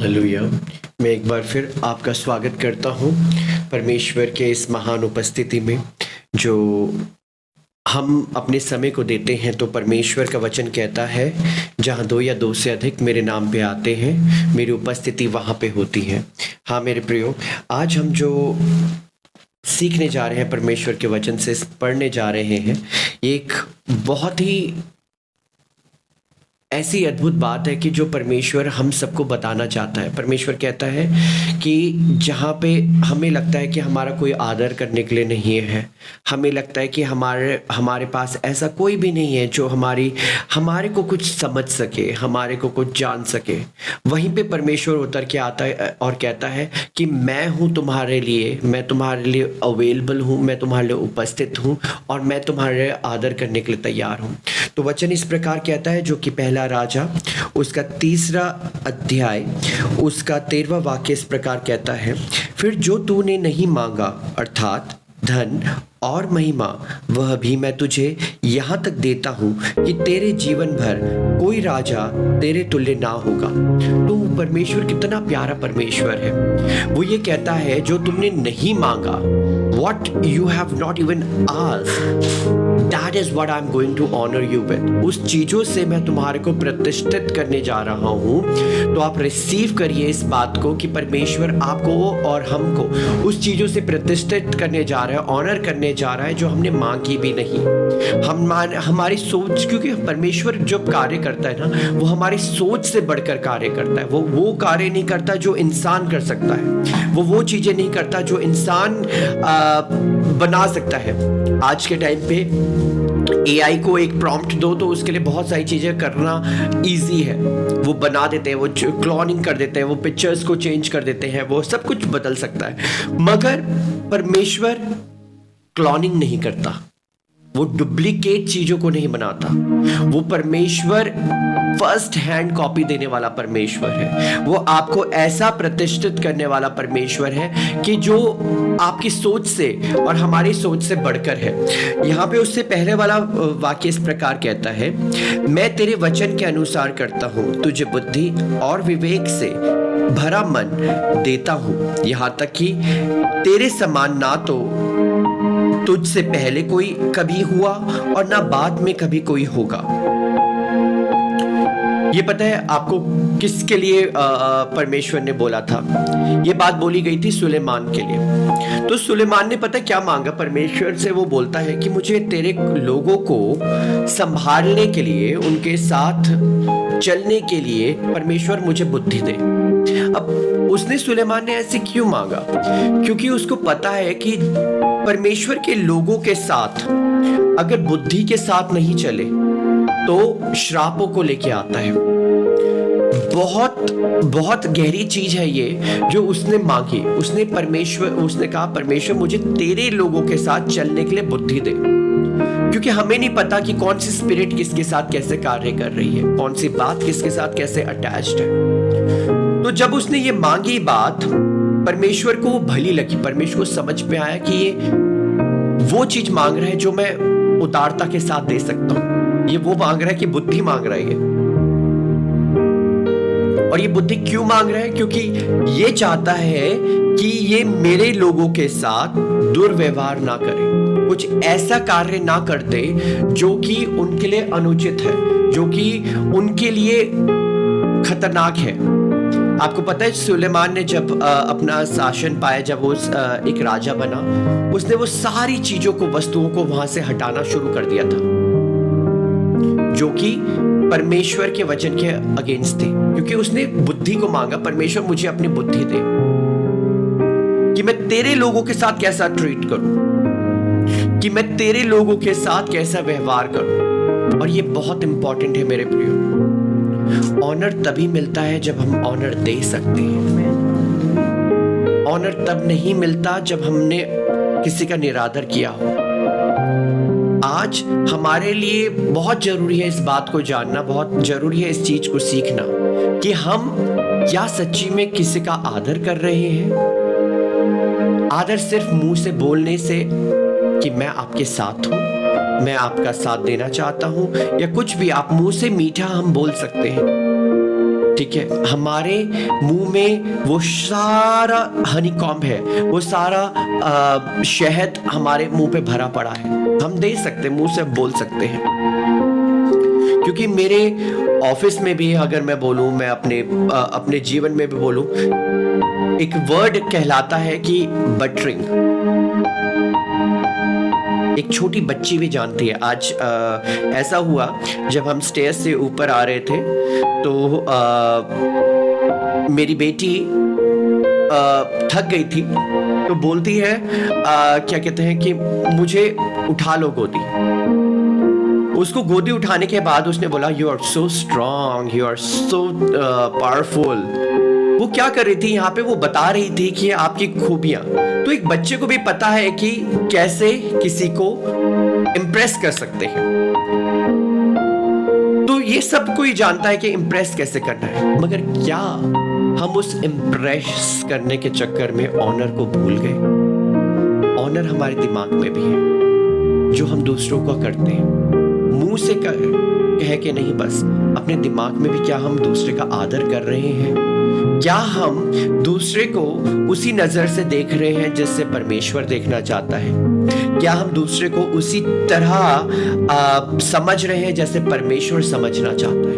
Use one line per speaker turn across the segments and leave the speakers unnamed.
Hallelujah. मैं एक बार फिर आपका स्वागत करता हूँ परमेश्वर के इस महान उपस्थिति में, जो हम अपने समय को देते हैं। तो परमेश्वर का वचन कहता है, जहाँ दो या दो से अधिक मेरे नाम पे आते हैं, मेरी उपस्थिति वहाँ पे होती है। हाँ मेरे प्रियो, आज हम जो सीखने जा रहे हैं, परमेश्वर के वचन से पढ़ने जा रहे हैं, एक बहुत ही ऐसी अद्भुत बात है कि जो परमेश्वर हम सबको बताना चाहता है। परमेश्वर कहता है कि जहाँ पे हमें लगता है कि हमारा कोई आदर करने के लिए नहीं है, हमें लगता है कि हमारे पास ऐसा कोई भी नहीं है जो हमारे को कुछ समझ सके, हमारे को कुछ जान सके, वहीं पे परमेश्वर उतर के आता है और कहता है कि मैं हूँ तुम्हारे लिए, मैं तुम्हारे लिए अवेलेबल हूँ, मैं तुम्हारे लिए उपस्थित हूँ और मैं तुम्हारे आदर करने के लिए तैयार हूँ। तो वचन इस प्रकार कहता है, जो कि पहला राजा उसका 3 अध्याय उसका 13वां वाक्य इस प्रकार कहता है, फिर जो तूने नहीं मांगा अर्थात धन और महिमा, वह भी मैं तुझे यहाँ तक देता हूँ कि तेरे जीवन भर कोई राजा तेरे तुल्य ना होगा। तो परमेश्वर कितना प्यारा परमेश्वर है। वो ये कहता है, जो तुमने नहीं मांगा, what you have not even asked, that is what I'm going to honor you with। उस चीजों से मैं तुम्हारे को प्रतिष्ठित करने जा रहा हूँ। तो आप रिसीव करिए इस बात को कि परमेश्वर आपको और हमको उस चीजों से प्रतिष्ठित करने जा रहा है, ऑनर करने जा रहा है जो हमने मांगी भी नहीं। हमारी सोच, क्योंकि परमेश्वर जब कार्य करता है ना, वो हमारी सोच से बढ़कर कार्य करता है। वो कार्य नहीं करता जो इंसान कर सकता है, वो चीजें नहीं करता जो इंसान बना सकता है। आज के टाइम पे AI को एक प्रॉम्प्ट दो तो उसके लिए बहुत सारी चीजें करना इजी है। वो बना देते हैं, वो क्लोनिंग कर देते हैं, वो पिक्चर्स को चेंज कर देते हैं, वो सब कुछ बदल सकता है। मगर परमेश्वर क्लोनिंग नहीं करता, वो डुप्लीकेट चीजों को नहीं बनाता। वो परमेश्वर फर्स्ट हैंड कॉपी देने वाला परमेश्वर है। वो आपको ऐसा प्रतिष्ठित करने वाला परमेश्वर है कि जो आपकी सोच से और हमारी सोच से बढ़कर है। यहाँ पे उससे पहले वाला वाक्य इस प्रकार कहता है, मैं तेरे वचन के अनुसार करता हूँ, तुझे बुद्धि और विवेक से भरा मन देता हूँ, यहाँ तक कि तेरे समान ना तो तुझसे पहले कोई कभी हुआ और ना बाद में कभी कोई होगा। ये पता है आपको किसके लिए परमेश्वर ने बोला था? ये बात बोली गई थी सुलेमान के लिए। तो सुलेमान ने पता क्या मांगा परमेश्वर से? वो बोलता है कि मुझे तेरे लोगों को संभालने के लिए, उनके साथ चलने के लिए परमेश्वर मुझे बुद्धि दे। अब उसने, सुलेमान ने ऐसे क्यों मांगा? क्योंकि उसको पता है कि परमेश्वर के लोगों के साथ अगर बुद्धि के साथ नहीं चले तो श्रापों को लेके आता है। बहुत बहुत गहरी चीज है ये जो उसने मांगी। उसने कहा, परमेश्वर मुझे तेरे लोगों के साथ चलने के लिए बुद्धि दे। क्योंकि हमें नहीं पता कि कौन सी स्पिरिट किसके साथ कैसे कार्य कर रही है, कौन सी बात किसके साथ कैसे अटैच्ड है। तो जब उसने ये मांगी बात, परमेश्वर को भली लगी। परमेश्वर को समझ में आया कि ये वो चीज मांग रहा है जो मैं उदारता के साथ दे सकता हूं। ये वो मांग रहा है कि बुद्धि मांग रहा है। और ये बुद्धि क्यों मांग रहा है? क्योंकि ये चाहता है कि ये मेरे लोगों के साथ दुर्व्यवहार ना करे, कुछ ऐसा कार्य ना कर दे जो कि उनके लिए अनुचित है, जो कि उनके लिए खतरनाक है। आपको पता है सुलेमान ने जब अपना शासन पाया, जब वो एक राजा बना, उसने वो सारी चीजों को, वस्तुओं को वहां से हटाना शुरू कर दिया था जो कि परमेश्वर के वचन के अगेंस्ट थे। क्योंकि उसने बुद्धि को मांगा, परमेश्वर मुझे अपनी बुद्धि दे कि मैं तेरे लोगों के साथ कैसा ट्रीट करूं, कि मैं तेरे लोगों के साथ कैसा व्यवहार करूं। और ये बहुत इंपॉर्टेंट है मेरे प्रियो। ऑनर तभी मिलता है जब हम ऑनर दे सकते हैं। ऑनर तब नहीं मिलता जब हमने किसी का निरादर किया हो। आज हमारे लिए बहुत जरूरी है इस बात को जानना, बहुत जरूरी है इस चीज को सीखना कि हम क्या सच्ची में किसी का आदर कर रहे हैं। आदर सिर्फ मुंह से बोलने से कि मैं आपके साथ हूं, मैं आपका साथ देना चाहता हूं, या कुछ भी आप मुंह से मीठा हम बोल सकते हैं, ठीक है, हमारे मुंह में वो सारा हनीकॉम्ब है, वो सारा शहद हमारे मुंह पे भरा पड़ा है। हम दे सकते हैं, मुंह से बोल सकते हैं। क्योंकि मेरे ऑफिस में भी अगर मैं बोलूं, मैं अपने जीवन में भी बोलूं, एक वर्ड कहलाता है कि बटरिंग। एक छोटी बच्ची भी जानती है। आज ऐसा हुआ, जब हम स्टेज से ऊपर आ रहे थे तो मेरी बेटी थक गई थी, तो बोलती है क्या कहते हैं कि मुझे उठा लो गोदी। उसको गोदी उठाने के बाद उसने बोला, you are so strong, you are so powerful. वो क्या कर रही थी यहाँ पे, वो बता रही थी कि आपकी खूबियां। तो एक बच्चे को भी पता है कि कैसे किसी को इम्प्रेस कर सकते हैं। तो ये सब कोई जानता है कि इम्प्रेस कैसे करना है, मगर क्या हम उस इम्प्रेस करने के चक्कर में ऑनर को भूल गए? ऑनर हमारे दिमाग में भी है, जो हम दूसरों को करते हैं। मुंह से कह के नहीं, बस अपने दिमाग में भी क्या हम दूसरे का आदर कर रहे हैं? क्या हम दूसरे को उसी नजर से देख रहे हैं जिससे परमेश्वर देखना चाहता है? क्या हम दूसरे को उसी तरह समझ रहे हैं जैसे परमेश्वर समझना चाहता है?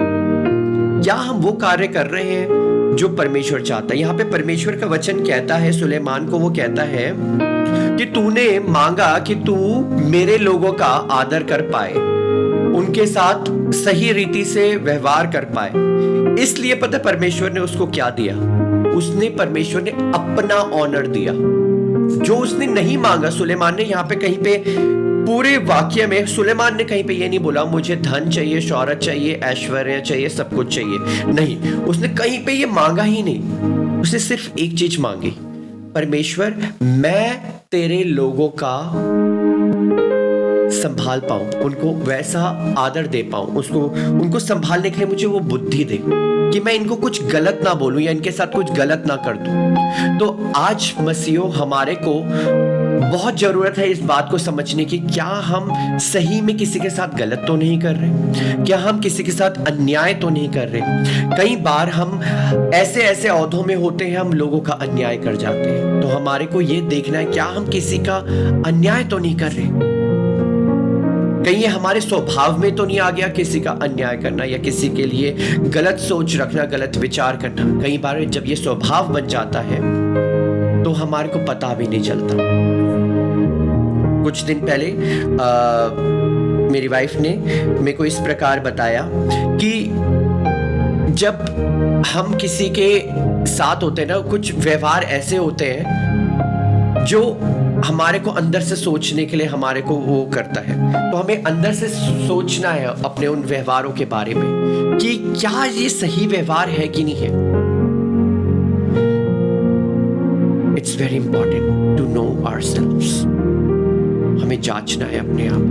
क्या हम वो कार्य कर रहे हैं जो परमेश्वर चाहता है? यहाँ पे परमेश्वर का वचन कहता है, सुलेमान को वो कहता है कि तूने मांगा कि तू मेरे लोगों का आदर कर पाए, उनके साथ सही रीति से व्यवहार कर पाए। इसलिए पता परमेश्वर ने उसको क्या दिया? परमेश्वर ने अपना ऑनर दिया, जो उसने नहीं मांगा। सुलेमान ने यहाँ पे कहीं पे पूरे वाक्य में सुलेमान ने कहीं पे ये नहीं बोला मुझे धन चाहिए, शौहरत चाहिए, ऐश्वर्य चाहिए, सब कुछ चाहिए। नहीं, उसने कहीं पे ये मांगा ही नहीं। उसने सिर्फ एक चीज मांगी, परमेश्वर मैं तेरे लोगों का संभाल पाऊं, उनको वैसा आदर दे पाऊं, उनको संभालने के लिए मुझे वो बुद्धि दे कि मैं इनको कुछ गलत ना बोलूं या इनके साथ कुछ गलत ना कर दूं। तो आज मसीहो हमारे को बहुत जरूरत है इस बात को समझने की, क्या हम सही में किसी के साथ गलत तो नहीं कर रहे? क्या हम किसी के साथ अन्याय तो नहीं कर रहे? कई बार हम ऐसे ओहदों में होते हैं, हम लोगों का अन्याय कर जाते हैं। तो हमारे को ये देखना है, क्या हम किसी का अन्याय तो नहीं कर रहे? कहीं ये हमारे स्वभाव में तो नहीं आ गया किसी का अन्याय करना या किसी के लिए गलत सोच रखना, गलत विचार करना? कई बार जब ये स्वभाव बन जाता है तो हमारे को पता भी नहीं चलता। कुछ दिन पहले मेरी वाइफ ने मेरे को इस प्रकार बताया कि जब हम किसी के साथ होते हैं ना, कुछ व्यवहार ऐसे होते हैं जो हमारे को अंदर से सोचने के लिए हमारे को वो करता है। तो हमें अंदर से सोचना है अपने उन व्यवहारों के बारे में कि क्या ये सही व्यवहार है कि नहीं है। It's very important to know ourselves. हमें जांचना है अपने आप,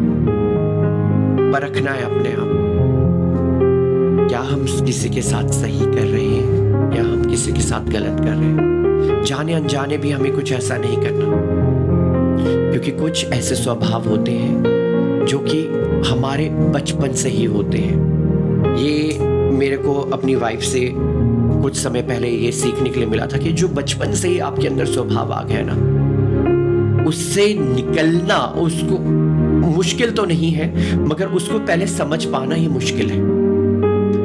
परखना है अपने आप, क्या हम किसी के साथ सही कर रहे हैं या हम किसी के साथ गलत कर रहे हैं। जाने अनजाने भी हमें कुछ ऐसा नहीं करना, क्योंकि कुछ ऐसे स्वभाव होते हैं जो कि हमारे बचपन से ही होते हैं। ये मेरे को अपनी वाइफ से कुछ समय पहले ये सीखने के लिए मिला था कि जो बचपन से ही आपके अंदर स्वभाव आ गया ना, उससे निकलना उसको मुश्किल तो नहीं है, मगर उसको पहले समझ पाना ही मुश्किल है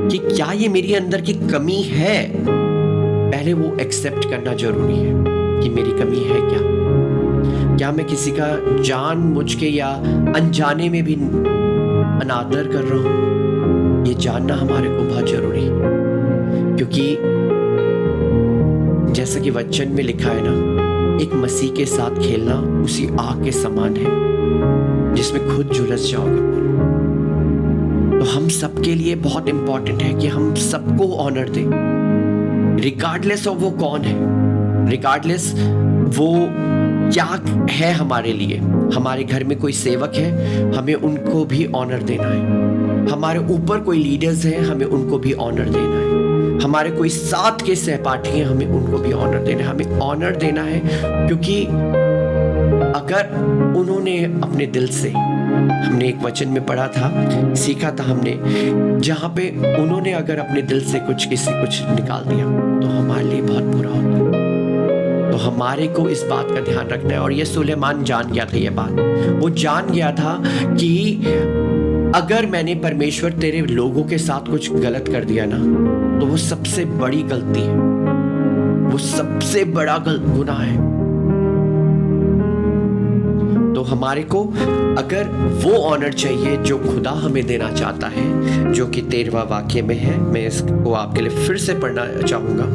कि क्या ये मेरी अंदर की कमी है। पहले वो एक्सेप्ट करना जरूरी है कि मेरी कमी है क्या मैं किसी का जानबूझ के या अनजाने में भी अनादर कर रहा हूं। ये जानना हमारे को बहुत जरूरी है, क्योंकि जैसा कि वचन में लिखा है ना, एक मसीह के साथ खेलना उसी आग के समान है जिसमें खुद झुलस जाओगे। तो हम सबके लिए बहुत इंपॉर्टेंट है कि हम सबको ऑनर दें, रिगार्डलेस ऑफ वो कौन है, रिगार्डलेस वो क्या है हमारे लिए। हमारे घर में कोई सेवक है, हमें उनको भी ऑनर देना है। हमारे ऊपर कोई लीडर्स हैं, हमें उनको भी ऑनर देना है। हमारे कोई साथ के सहपाठी हैं, हमें उनको भी ऑनर देना है। हमें ऑनर देना है क्योंकि अगर उन्होंने अपने दिल से, हमने एक वचन में पढ़ा था, सीखा था हमने, जहाँ पे उन्होंने अगर अपने दिल से किसी कुछ निकाल दिया तो हमारे लिए बहुत बुरा होता है। तो हमारे को इस बात का ध्यान रखना है। और ये सुलेमान जान गया था, ये बात वो जान गया था कि अगर मैंने परमेश्वर तेरे लोगों के साथ कुछ गलत कर दिया ना, तो वो सबसे बड़ी गलती है, वो सबसे बड़ा गुनाह है। तो हमारे को अगर वो ऑनर चाहिए जो खुदा हमें देना चाहता है, जो कि 13वां वाक्य में है, मैं इसको आपके लिए फिर से पढ़ना चाहूंगा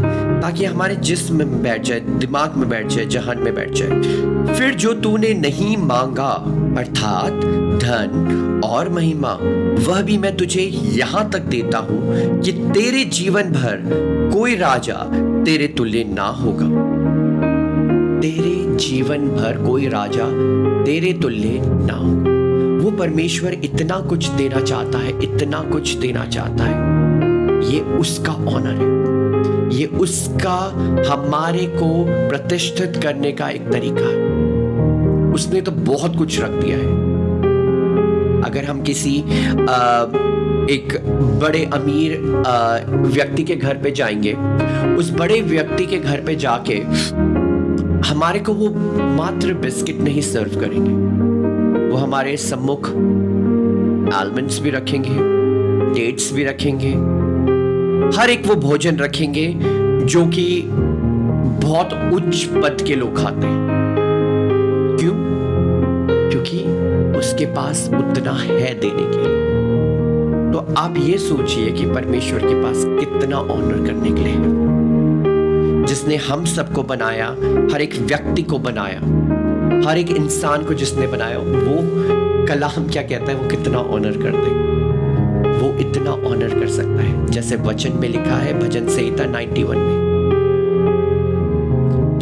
ताकि हमारे जिस्म में बैठ जाए, दिमाग में बैठ जाए, जहान में बैठ जाए। फिर जो तूने नहीं मांगा अर्थात धन और महिमा, वह भी मैं तुझे यहां तक देता हूं कि तेरे जीवन भर कोई राजा तेरे तुल्य ना होगा। तेरे जीवन भर कोई राजा तेरे तुल्य ना होगा। वो परमेश्वर इतना कुछ देना चाहता है, इतना कुछ देना चाहता है। ये उसका ऑनर है, ये उसका हमारे को प्रतिष्ठित करने का एक तरीका है। उसने तो बहुत कुछ रख दिया है। अगर हम किसी एक बड़े अमीर व्यक्ति के घर पे जाएंगे, उस बड़े व्यक्ति के घर पे जाके हमारे को वो मात्र बिस्किट नहीं सर्व करेंगे, वो हमारे सम्मुख आलमंड्स भी रखेंगे, डेट्स भी रखेंगे, हर एक वो भोजन रखेंगे जो कि बहुत उच्च पद के लोग खाते हैं। क्यों? क्योंकि उसके पास उतना है देने के लिए। तो आप ये सोचिए कि परमेश्वर के पास कितना ऑनर करने के लिए है। जिसने हम सबको बनाया, हर एक व्यक्ति को बनाया, हर एक इंसान को जिसने बनाया, वो कलाम क्या कहता है, वो कितना ऑनर कर दे, वो इतना ऑनर कर सकता है। जैसे वचन में लिखा है भजन संहिता 91 में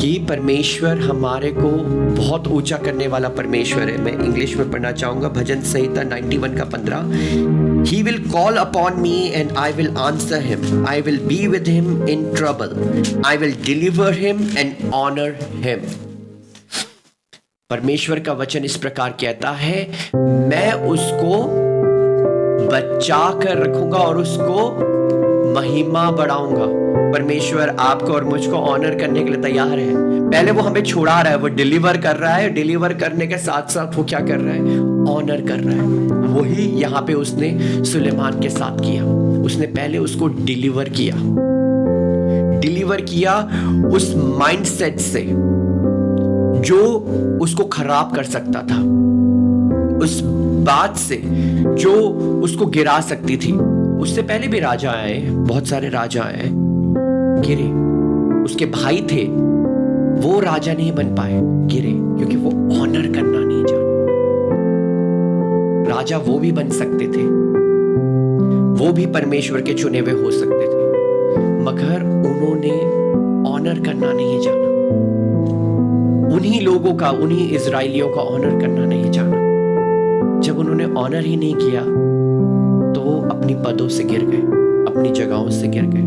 कि परमेश्वर हमारे को बहुत ऊंचा करने वाला परमेश्वर है। मैं इंग्लिश में पढ़ना चाहूंगा, भजन संहिता 91 का 15। He will call upon me and I will answer him. I will be with him in trouble. I will deliver him and honor him. परमेश्वर का वचन इस प्रकार कहता है, मैं उसको बचा कर रखूंगा और उसको महिमा बढ़ाऊंगा। परमेश्वर आपको और मुझको ऑनर करने के लिए तैयार है। पहले वो हमें छुड़ा रहा है, वो डिलीवर कर रहा है, डिलीवर करने के साथ साथ वो क्या कर रहा है, ऑनर कर रहा है। वही यहाँ पे उसने सुलेमान के साथ किया। उसने पहले उसको डिलीवर किया उस माइंडसेट से जो उसको खराब कर सकता था, उस बात से जो उसको गिरा सकती थी। उससे पहले भी राजा आए, बहुत सारे राजा आए, गिरे। उसके भाई थे, वो राजा नहीं बन पाए, गिरे, क्योंकि वो ऑनर करना नहीं जाने। राजा वो भी बन सकते थे, वो भी परमेश्वर के चुने हुए हो सकते थे, मगर उन्होंने ऑनर करना नहीं जाना। उन्हीं लोगों का, उन्हीं इजराइलियों का ऑनर करना नहीं जाना। जब उन्होंने ऑनर ही नहीं किया तो वो अपनी पदों से गिर गए, अपनी जगहों से गिर गए।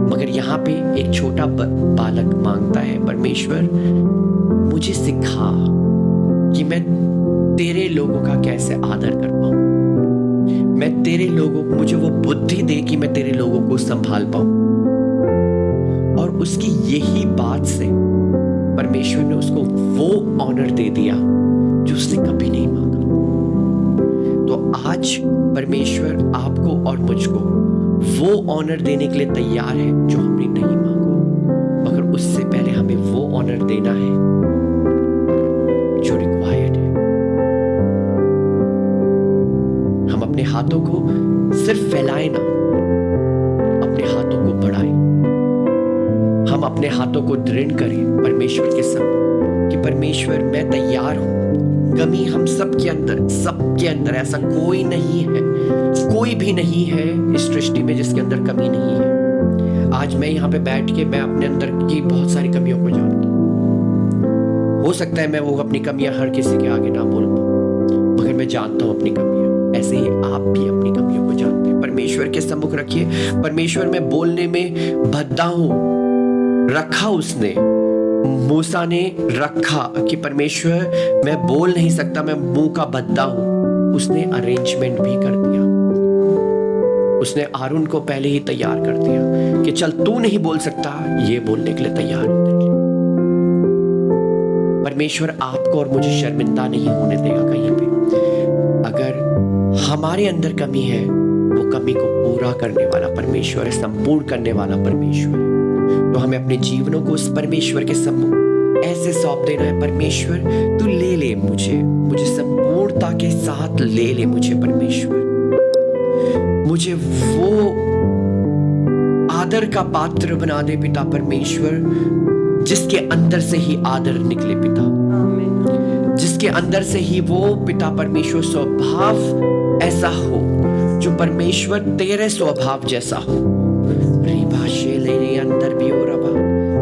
मगर यहाँ पे एक छोटा बालक मांगता है, परमेश्वर मुझे सिखा कि मैं तेरे लोगों का कैसे आदर कर पाऊं। मैं तेरे लोगों को, मुझे वो बुद्धि दे कि मैं तेरे लोगों को संभाल पाऊं। और उसकी यही बात से परमेश्वर ने उसको वो ऑनर दे दिया जो उसने कभी नहीं मांगा। तो आज परमेश्वर आपको और मुझको वो ऑनर देने के लिए तैयार है जो हमने नहीं मांगा, मगर उससे पहले हमें वो ऑनर देना है जो रिक्वायर्ड है। हम अपने हाथों को सिर्फ फैलाएं ना, अपने हाथों को बढ़ाएं। हम अपने हाथों को दृढ़ करें परमेश्वर के सामने कि परमेश्वर मैं तैयार हूं। कमी हम सबके अंदर ऐसा कोई नहीं है, कोई भी नहीं है इस सृष्टि में जिसके अंदर कमी नहीं है। आज मैं यहाँ पे बैठ के मैं अपने अंदर की बहुत सारी कमियों को जानता हूँ। हो सकता है मैं वो अपनी कमियां हर किसी के आगे ना बोल पाऊं, मगर मैं जानता हूँ अपनी कमियां। ऐसे ही आप भी अपनी कमियों को जानते हैं। परमेश्वर के सम्मुख रखिए। परमेश्वर में बोलने में भद्दा हूं, रखा उसने, मूसा ने रखा कि परमेश्वर मैं बोल नहीं सकता, मैं मुंह का बद्दा हूं, उसने अरेंजमेंट भी कर दिया। उसने आरून को पहले ही तैयार कर दिया कि चल तू नहीं बोल सकता, ये बोलने के लिए तैयार है। परमेश्वर आपको और मुझे शर्मिंदा नहीं होने देगा कहीं पे। अगर हमारे अंदर कमी है, वो कमी को पूरा करने वाला परमेश्वर है, संपूर्ण करने वाला परमेश्वर है। तो हमें अपने जीवनों को उस परमेश्वर के सम्मुख ऐसे सौंप देना है, परमेश्वर तू ले ले मुझे संपूर्णता के साथ ले ले मुझे परमेश्वर। मुझे वो आदर का पात्र बना दे पिता परमेश्वर, जिसके अंदर से ही आदर निकले पिता, जिसके अंदर से ही वो पिता परमेश्वर स्वभाव ऐसा हो जो परमेश्वर तेरे स्वभाव जैसा हो। अंदर भी हो रबा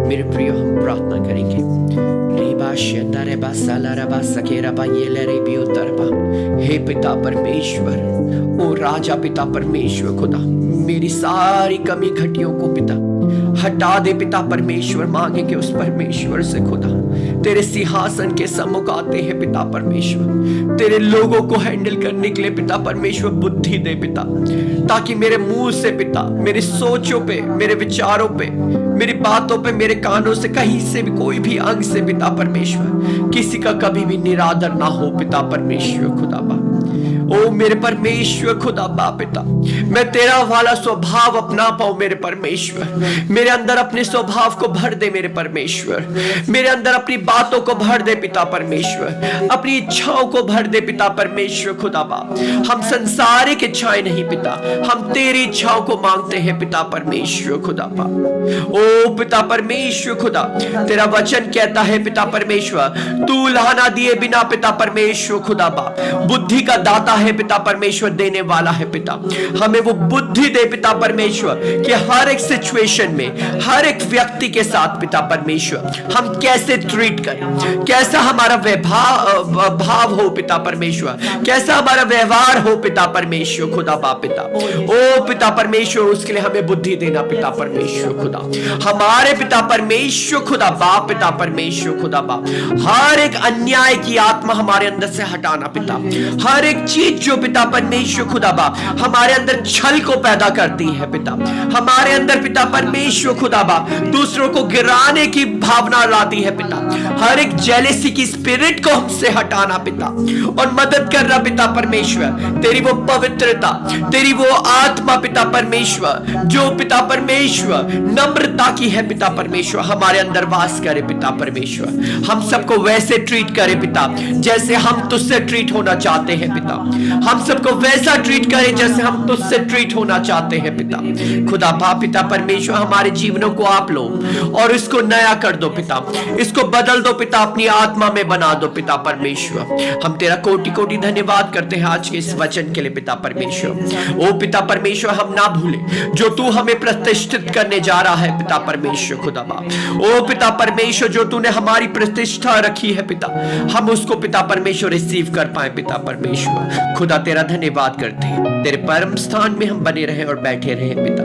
मेरे प्रिय, हम प्रार्थना करेंगे। हे पिता परमेश्वर, ओ राजा पिता परमेश्वर खुदा, मेरी सारी कमी घटियों को पिता हटा दे पिता परमेश्वर। मांगेंगे उस परमेश्वर से खुदा, तेरे सिंहासन के सम्मुख आते हैं पिता परमेश्वर, तेरे लोगों को हैंडल करने के लिए पिता परमेश्वर बुद्धि दे पिता, ताकि मेरे मुंह से पिता, मेरी सोचों पे, मेरे विचारों पे, मेरी बातों पे, मेरे कानों से, कहीं से भी, कोई भी अंग से पिता परमेश्वर किसी का कभी भी निरादर ना हो पिता परमेश्वर खुदा बा। ओ मेरे परमेश्वर खुदा बा पिता, मैं तेरा वाला स्वभाव अपना पाऊं मेरे परमेश्वर। मेरे अंदर अपने स्वभाव को भर दे मेरे परमेश्वर, मेरे अंदर अपनी बातों को भर दे पिता परमेश्वर, अपनी इच्छाओं को भर दे पिता परमेश्वर खुदा बा। हम संसारिक इच्छाएं नहीं पिता, हम तेरी इच्छाओं को मांगते हैं पिता परमेश्वर खुदा बा। ओ पिता परमेश्वर खुदा, तेरा वचन कहता है पिता परमेश्वर, तू लाना दिए बिना पिता परमेश्वर खुदा बा बुद्धि का दाता है पिता परमेश्वर, देने वाला है पिता। हमें वो बुद्धि दे पिता परमेश्वर कि हर एक सिचुएशन में, हर एक व्यक्ति के साथ पिता परमेश्वर हम कैसे ट्रीट करें, कैसा हमारा भाव हो पिता परमेश्वर, कैसा हमारा व्यवहार हो पिता परमेश्वर खुदा बा पिता। ओ पिता परमेश्वर, उसके लिए हमें बुद्धि देना पिता परमेश्वर खुदा। हमारे पिता परमेश्वर खुदा बा पिता परमेश्वर खुदा बा, हर एक अन्याय की आत्मा हमारे अंदर से हटाना पिता। हर एक चीज जो पिता परमेश्वर खुदा बा हमारे अंदर छल को पैदा करती है पिता, हमारे अंदर पिता परमेश्वर खुदा बा दूसरों को गिराने की भावना लाती है पिता। हर एक जेलेसी की स्पिरिट को हमसे हटाना पिता, और मदद करना पिता परमेश्वर। तेरी वो पवित्रता, तेरी वो आत्मा पिता परमेश्वर, जो पिता परमेश्वर नम्रता की है पिता परमेश्वर, हमारे अंदर वास करे पिता परमेश्वर। हम सबको वैसे ट्रीट करे पिता जैसे हम तुझसे ट्रीट होना चाहते हैं पिता। हम सबको वैसा ट्रीट करे जैसे हम तुझसे ट्रीट होना चाहते हैं पिता खुदा बा पिता परमेश्वर। हमारे जीवनों को आप लो और इसको नया कर दो पिता, इसको बदल दो पिता, अपनी आत्मा में बना दो पिता परमेश्वर। हम तेरा कोटि कोटि धन्यवाद करते हैं आज के इस वचन के लिए पिता परमेश्वर। ओ पिता परमेश्वर, हम ना भूले जो तू हमें प्रतिष्ठित करने जा रहा है पिता परमेश्वर खुदा बा। ओ पिता परमेश्वर, जो तूने हमारी प्रतिष्ठा रखी है पिता, हम उसको पिता परमेश्वर रिसीव कर पाए पिता परमेश्वर खुदा। तेरा धन्यवाद करते हैं, तेरे परम स्थान में हम बने रहे और बैठे रहे पिता।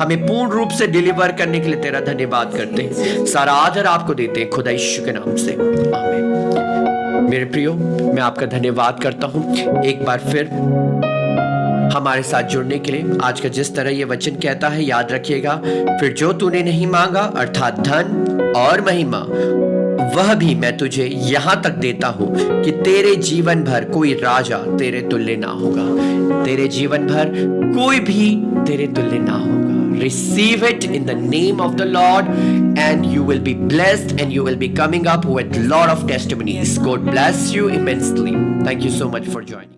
हमें पूर्ण रूप से डिलीवर करने के लिए तेरा धन्यवाद करते हैं। सारा आदर आपको देते हैं खुदा यीशु के नाम से, आमीन। मेरे प्रियो, मैं आपका धन्यवाद करता हूं एक बार फिर हमारे साथ जुड़ने के लिए। आज का जिस तरह ये वचन कहता है, याद रखिएगा, फिर जो तूने नहीं मांगा अर्थात धन और महिमा, वह भी मैं तुझे यहां तक देता हूं कि तेरे जीवन भर कोई राजा तेरे तुल्य ना होगा। तेरे जीवन भर कोई भी तेरे तुल्य ना होगा। Receive it in the name of the Lord and you will be blessed and you will be coming up with a lot of testimonies. God bless you immensely. Thank you so much for joining.